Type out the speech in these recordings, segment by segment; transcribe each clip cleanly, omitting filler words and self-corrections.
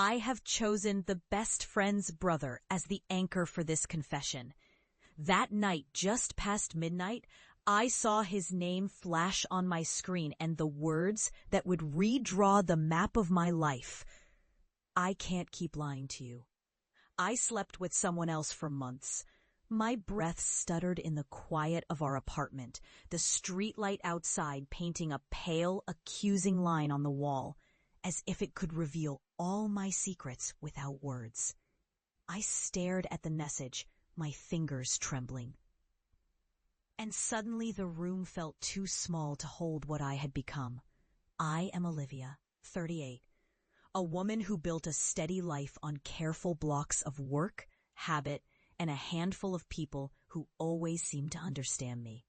I have chosen the best friend's brother as the anchor for this confession. That night, just past midnight, I saw his name flash on my screen and the words that would redraw the map of my life. I can't keep lying to you. I slept with someone else for months. My breath stuttered in the quiet of our apartment, the streetlight outside painting a pale, accusing line on the wall, as if it could reveal all my secrets without words. I stared at the message, my fingers trembling. And suddenly the room felt too small to hold what I had become. I am Olivia, 38, a woman who built a steady life on careful blocks of work, habit, and a handful of people who always seem to understand me.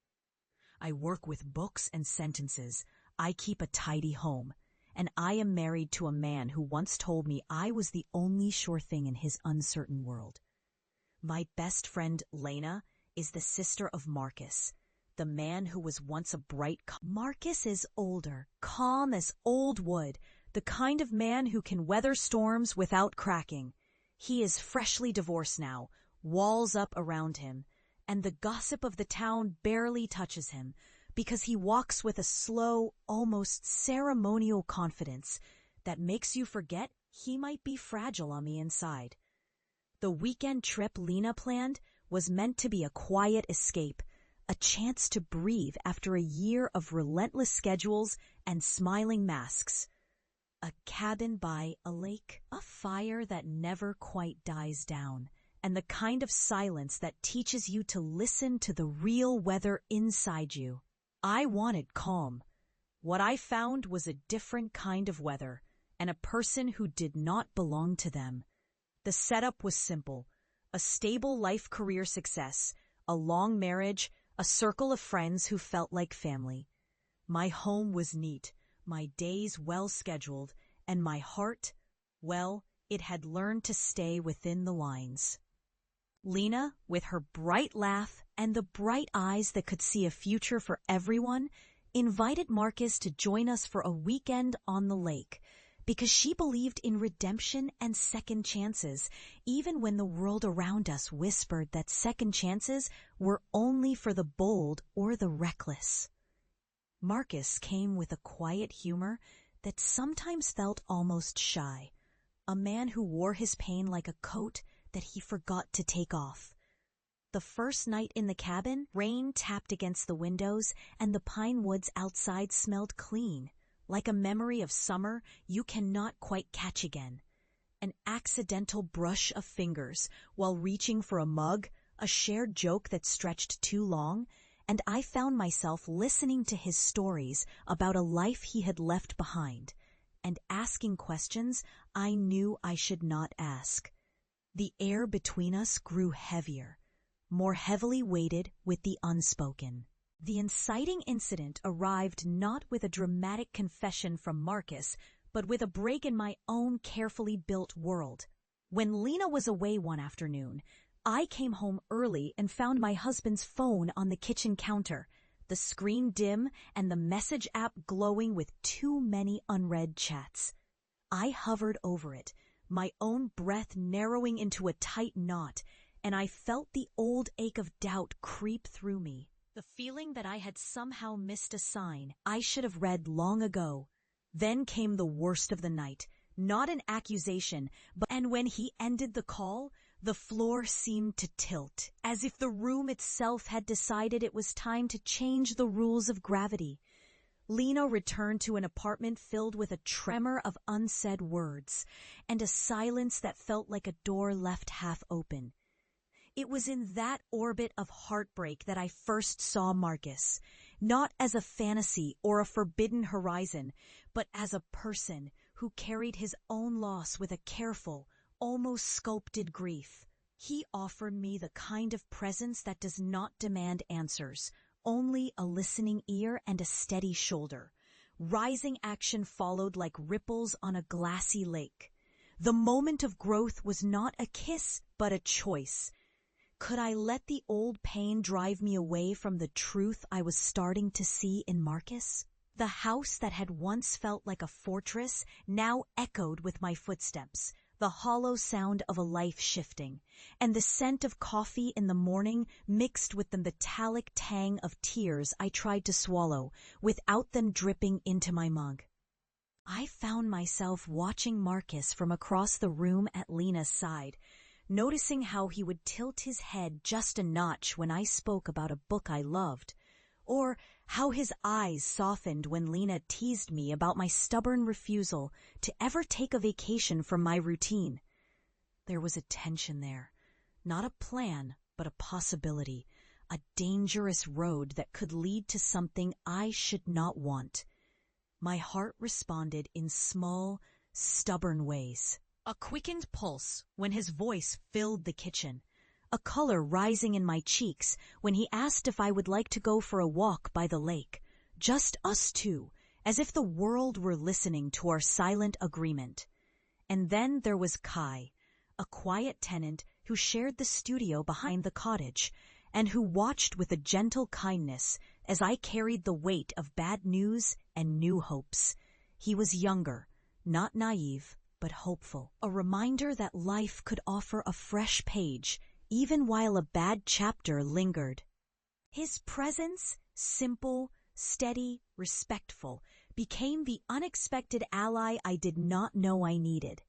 I work with books and sentences. I keep a tidy home. And I am married to a man who once told me I was the only sure thing in his uncertain world. My best friend, Lena, is the sister of Marcus, the man who was once a bright... Marcus is older, calm as old wood, the kind of man who can weather storms without cracking. He is freshly divorced now, walls up around him, and the gossip of the town barely touches him, because he walks with a slow, almost ceremonial confidence that makes you forget he might be fragile on the inside. The weekend trip Lena planned was meant to be a quiet escape, a chance to breathe after a year of relentless schedules and smiling masks. A cabin by a lake, a fire that never quite dies down, and the kind of silence that teaches you to listen to the real weather inside you. I wanted calm. What I found was a different kind of weather, and a person who did not belong to them. The setup was simple: a stable life-career success, a long marriage, a circle of friends who felt like family. My home was neat, my days well-scheduled, and my heart, well, it had learned to stay within the lines. Lena, with her bright laugh and the bright eyes that could see a future for everyone, invited Marcus to join us for a weekend on the lake, because she believed in redemption and second chances, even when the world around us whispered that second chances were only for the bold or the reckless. Marcus came with a quiet humor that sometimes felt almost shy, a man who wore his pain like a coat that he forgot to take off. The first night in the cabin, rain tapped against the windows and the pine woods outside smelled clean, like a memory of summer you cannot quite catch again. An accidental brush of fingers while reaching for a mug, a shared joke that stretched too long, and I found myself listening to his stories about a life he had left behind, and asking questions I knew I should not ask. The air between us grew heavier, more heavily weighted with the unspoken. The inciting incident arrived not with a dramatic confession from Marcus, but with a break in my own carefully built world. When Lena was away one afternoon, I came home early and found my husband's phone on the kitchen counter, the screen dim and the message app glowing with too many unread chats. I hovered over it, my own breath narrowing into a tight knot, and I felt the old ache of doubt creep through me. The feeling that I had somehow missed a sign I should have read long ago. Then came the worst of the night, not an accusation, and when he ended the call, the floor seemed to tilt, as if the room itself had decided it was time to change the rules of gravity. Lena returned to an apartment filled with a tremor of unsaid words, and a silence that felt like a door left half open. It was in that orbit of heartbreak that I first saw Marcus, not as a fantasy or a forbidden horizon, but as a person who carried his own loss with a careful, almost sculpted grief. He offered me the kind of presence that does not demand answers, only a listening ear and a steady shoulder. Rising action followed like ripples on a glassy lake. The moment of growth was not a kiss, but a choice. Could I let the old pain drive me away from the truth I was starting to see in Marcus? The house that had once felt like a fortress now echoed with my footsteps, the hollow sound of a life shifting, and the scent of coffee in the morning mixed with the metallic tang of tears I tried to swallow without them dripping into my mug. I found myself watching Marcus from across the room at Lena's side, noticing how he would tilt his head just a notch when I spoke about a book I loved, or how his eyes softened when Lena teased me about my stubborn refusal to ever take a vacation from my routine. There was a tension there, not a plan, but a possibility, a dangerous road that could lead to something I should not want. My heart responded in small, stubborn ways. A quickened pulse when his voice filled the kitchen, a color rising in my cheeks when he asked if I would like to go for a walk by the lake, just us two, as if the world were listening to our silent agreement. And then there was Kai, a quiet tenant who shared the studio behind the cottage, and who watched with a gentle kindness as I carried the weight of bad news and new hopes. He was younger, not naive, but hopeful, a reminder that life could offer a fresh page, even while a bad chapter lingered. His presence, simple, steady, respectful, became the unexpected ally I did not know I needed.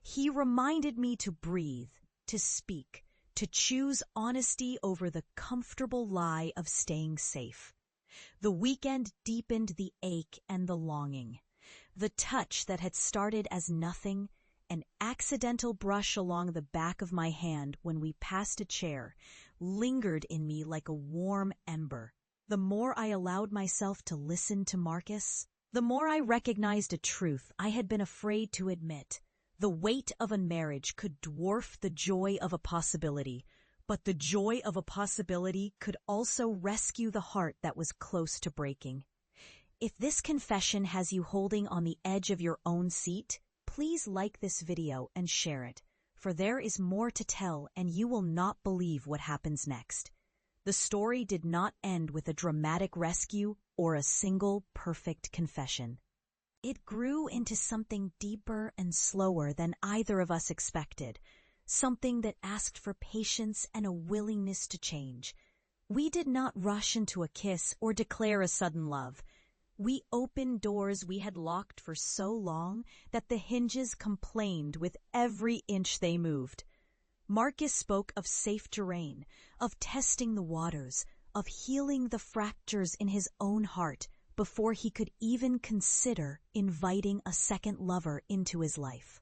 He reminded me to breathe, to speak, to choose honesty over the comfortable lie of staying safe. The weekend deepened the ache and the longing. The touch that had started as nothing, an accidental brush along the back of my hand when we passed a chair, lingered in me like a warm ember. The more I allowed myself to listen to Marcus, the more I recognized a truth I had been afraid to admit. The weight of a marriage could dwarf the joy of a possibility, but the joy of a possibility could also rescue the heart that was close to breaking. If this confession has you holding on the edge of your own seat, please like this video and share it, for there is more to tell and you will not believe what happens next. The story did not end with a dramatic rescue or a single perfect confession. It grew into something deeper and slower than either of us expected, something that asked for patience and a willingness to change. We did not rush into a kiss or declare a sudden love. We opened doors we had locked for so long that the hinges complained with every inch they moved. Marcus spoke of safe terrain, of testing the waters, of healing the fractures in his own heart before he could even consider inviting a second lover into his life,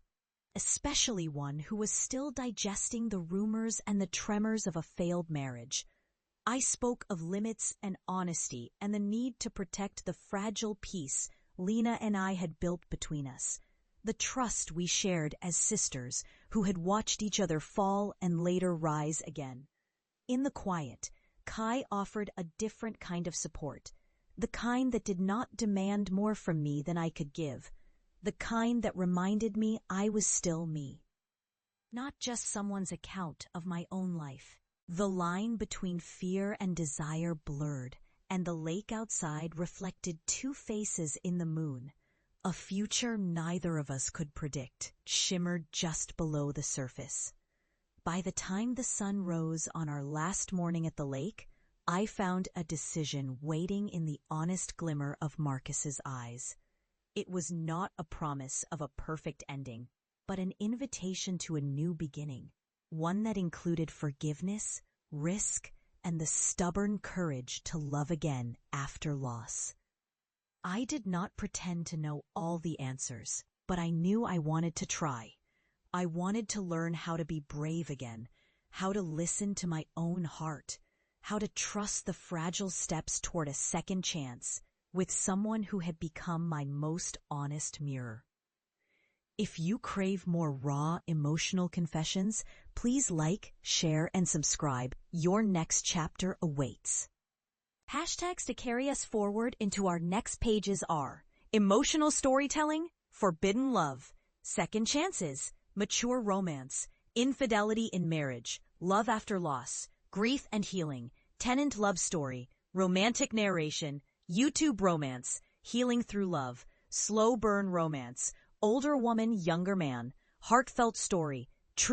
especially one who was still digesting the rumors and the tremors of a failed marriage. I spoke of limits and honesty and the need to protect the fragile peace Lena and I had built between us, the trust we shared as sisters who had watched each other fall and later rise again. In the quiet, Kai offered a different kind of support, the kind that did not demand more from me than I could give, the kind that reminded me I was still me, not just someone's account of my own life. The line between fear and desire blurred, and the lake outside reflected two faces in the moon. A future neither of us could predict shimmered just below the surface. By the time the sun rose on our last morning at the lake, I found a decision waiting in the honest glimmer of Marcus's eyes. It was not a promise of a perfect ending, but an invitation to a new beginning. One that included forgiveness, risk, and the stubborn courage to love again after loss. I did not pretend to know all the answers, but I knew I wanted to try. I wanted to learn how to be brave again, how to listen to my own heart, how to trust the fragile steps toward a second chance with someone who had become my most honest mirror. If you crave more raw, emotional confessions, please like, share, and subscribe. Your next chapter awaits. Hashtags to carry us forward into our next pages are emotional storytelling, forbidden love, second chances, mature romance, infidelity in marriage, love after loss, grief and healing, tenant love story, romantic narration, YouTube romance, healing through love, slow burn romance, older woman, younger man, heartfelt story